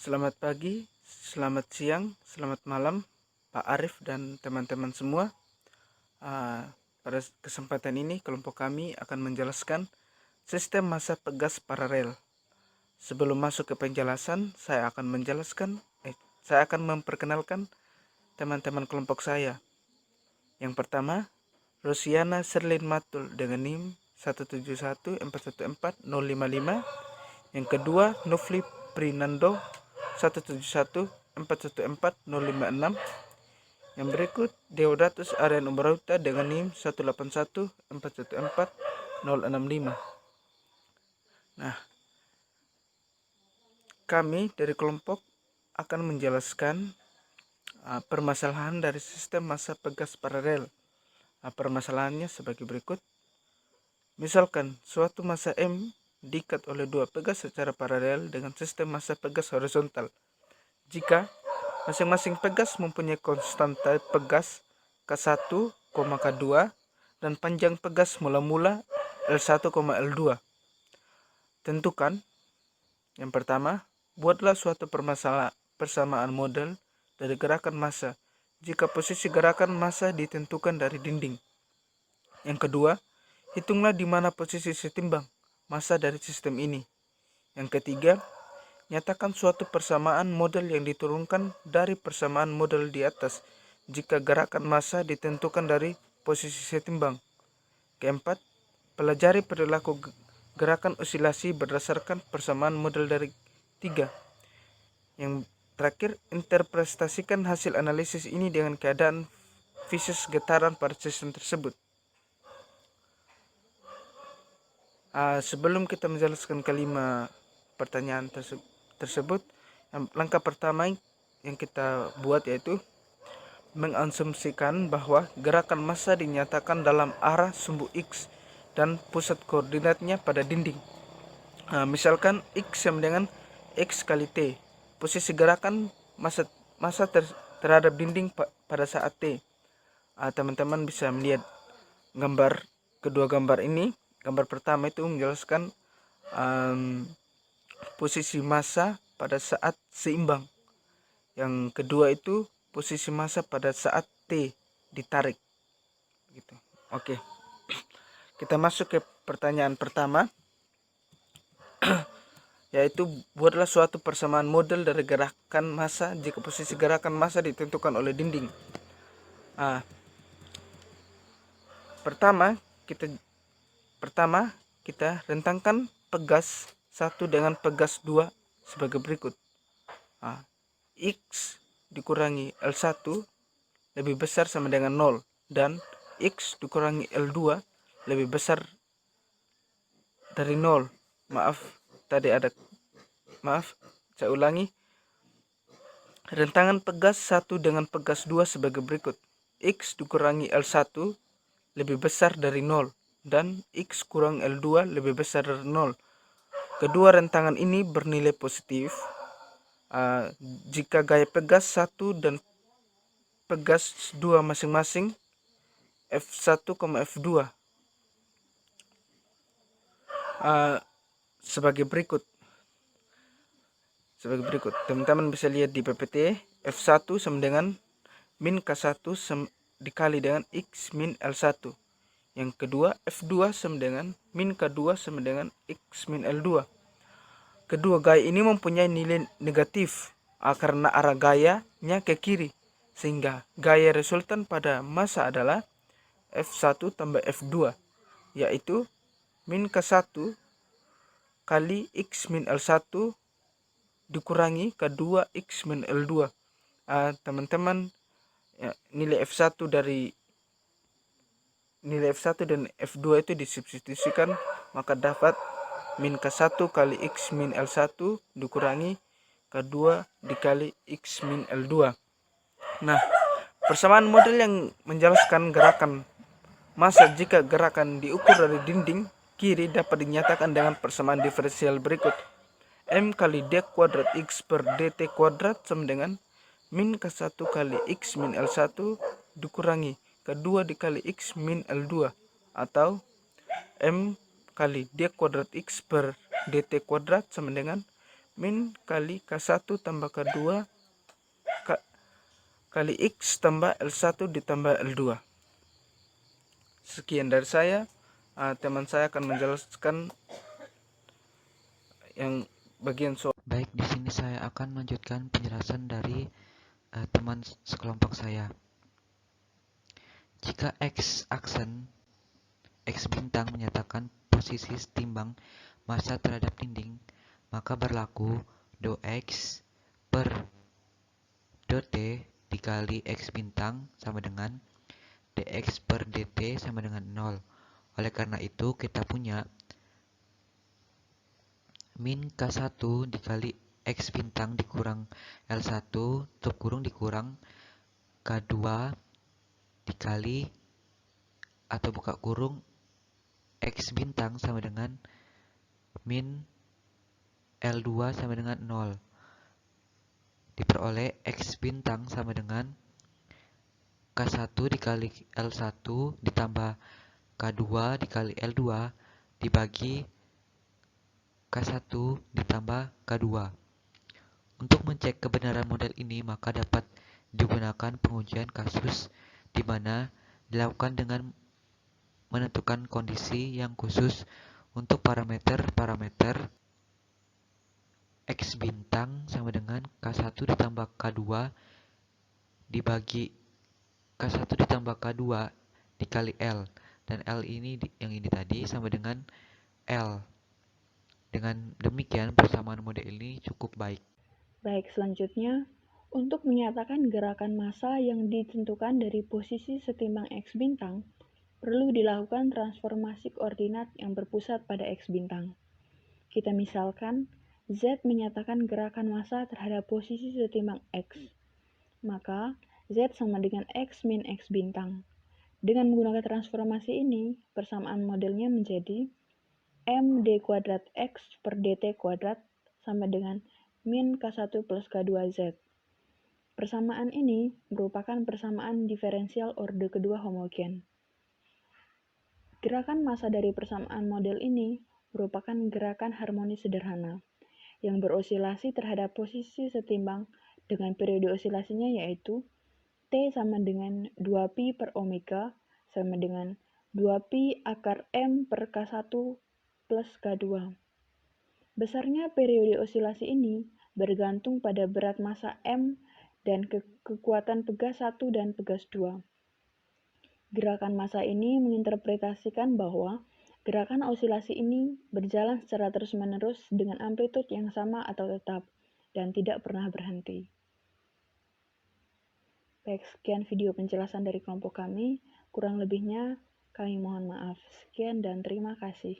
Selamat pagi, selamat siang, selamat malam, Pak Arif dan teman-teman semua. Pada kesempatan ini, kelompok kami akan menjelaskan sistem massa pegas paralel. Sebelum masuk ke penjelasan, saya akan memperkenalkan teman-teman kelompok saya. Yang pertama, Rosiana Serlin Matul dengan NIM 171414055. Yang kedua, Nufli Prinando 171414056. Yang berikut, Deodatus Aryan Umbarauta dengan NIM 181414065. Nah, kami dari kelompok akan menjelaskan permasalahan dari sistem massa pegas paralel. Permasalahannya sebagai berikut. Misalkan suatu massa M diikat oleh dua pegas secara paralel dengan sistem massa pegas horizontal. Jika masing-masing pegas mempunyai konstanta pegas K1, K2 dan panjang pegas mula-mula L1, L2. Tentukan. Yang pertama, buatlah suatu persamaan model dari gerakan massa jika posisi gerakan massa ditentukan dari dinding. Yang kedua, hitunglah di mana posisi setimbang massa dari sistem ini. Yang ketiga, nyatakan suatu persamaan model yang diturunkan dari persamaan model di atas jika gerakan massa ditentukan dari posisi setimbang. Keempat, pelajari perilaku gerakan osilasi berdasarkan persamaan model dari 3. Yang terakhir, interpretasikan hasil analisis ini dengan keadaan fisik getaran pada sistem tersebut. Sebelum kita menjelaskan kelima pertanyaan tersebut, langkah pertama yang kita buat yaitu mengasumsikan bahwa gerakan massa dinyatakan dalam arah sumbu X dan pusat koordinatnya pada dinding. Misalkan X sama dengan X kali T. Posisi gerakan massa terhadap dinding pada saat T. Teman-teman bisa melihat kedua gambar ini. Gambar pertama itu menjelaskan posisi massa pada saat seimbang. Yang kedua itu posisi massa pada saat T ditarik. Gitu. Oke. Kita masuk ke pertanyaan pertama. Yaitu buatlah suatu persamaan model dari gerakan massa jika posisi gerakan massa ditentukan oleh dinding. Pertama kita rentangkan pegas 1 dengan pegas 2 sebagai berikut. X dikurangi L1 lebih besar sama dengan 0 dan X dikurangi L2 lebih besar dari 0. Saya ulangi. Rentangan pegas 1 dengan pegas 2 sebagai berikut. X dikurangi L1 lebih besar dari 0 dan X kurang L2 lebih besar dari 0. Kedua rentangan ini bernilai positif jika gaya pegas 1 dan pegas 2 masing-masing F1, F2 sebagai berikut. Teman-teman bisa lihat di PPT. F1 sama dengan min K1 dikali dengan X min L1. Yang kedua, F2 sama dengan min K2 sama dengan X min L2. Kedua gaya ini mempunyai nilai negatif karena arah gayanya ke kiri, sehingga gaya resultan pada massa adalah F1 tambah F2, yaitu min K1 kali X min L1 dikurangi K2 X min L2. Teman-teman, nilai F1 dan F2 itu disubstitusikan, maka dapat min K1 kali X min L1 dikurangi K2 dikali X min L2. Nah, persamaan model yang menjelaskan gerakan massa jika gerakan diukur dari dinding kiri dapat dinyatakan dengan persamaan diferensial berikut. M kali D kuadrat X per DT kuadrat sama dengan min K1 kali X min L1 dikurangi K2 dikali X min L2, atau M kali D kuadrat X per DT kuadrat sama dengan min kali K1 tambah K2 kali X tambah L1 ditambah L2. Sekian dari saya. Teman saya akan menjelaskan yang bagian soal. Baik, di sini saya akan melanjutkan penjelasan dari teman sekelompok saya. Jika X aksen X bintang menyatakan posisi setimbang massa terhadap dinding, maka berlaku do X per do T dikali X bintang sama dengan dx per dt sama dengan 0. Oleh karena itu, kita punya min K1 dikali X bintang dikurang L1 tutup kurung dikurang K2 dikali atau buka kurung X bintang sama dengan min L2 sama dengan 0. Diperoleh X bintang sama dengan K1 dikali L1 ditambah K2 dikali L2 dibagi K1 ditambah K2. Untuk mencek kebenaran model ini, maka dapat digunakan pengujian kasus di mana dilakukan dengan menentukan kondisi yang khusus untuk parameter X bintang sama dengan K1 ditambah K2 dibagi K1 ditambah K2 dikali L. Dan L ini yang ini tadi sama dengan L. Dengan demikian, persamaan model ini cukup baik. Baik, selanjutnya, untuk menyatakan gerakan massa yang ditentukan dari posisi setimbang X bintang, perlu dilakukan transformasi koordinat yang berpusat pada X bintang. Kita misalkan, Z menyatakan gerakan massa terhadap posisi setimbang X. Maka, Z sama dengan X min X bintang. Dengan menggunakan transformasi ini, persamaan modelnya menjadi M d kuadrat X per dt kuadrat sama dengan min K1 plus K2Z. Persamaan ini merupakan persamaan diferensial orde kedua homogen. Gerakan massa dari persamaan model ini merupakan gerakan harmonis sederhana yang berosilasi terhadap posisi setimbang dengan periode osilasinya yaitu T sama dengan 2pi per omega sama dengan 2pi akar M per K1 plus K2. Besarnya periode osilasi ini bergantung pada berat massa M dan kekuatan pegas 1 dan pegas 2. Gerakan massa ini menginterpretasikan bahwa gerakan osilasi ini berjalan secara terus-menerus dengan amplitude yang sama atau tetap dan tidak pernah berhenti. Baik, sekian video penjelasan dari kelompok kami. Kurang lebihnya kami mohon maaf. Sekian dan terima kasih.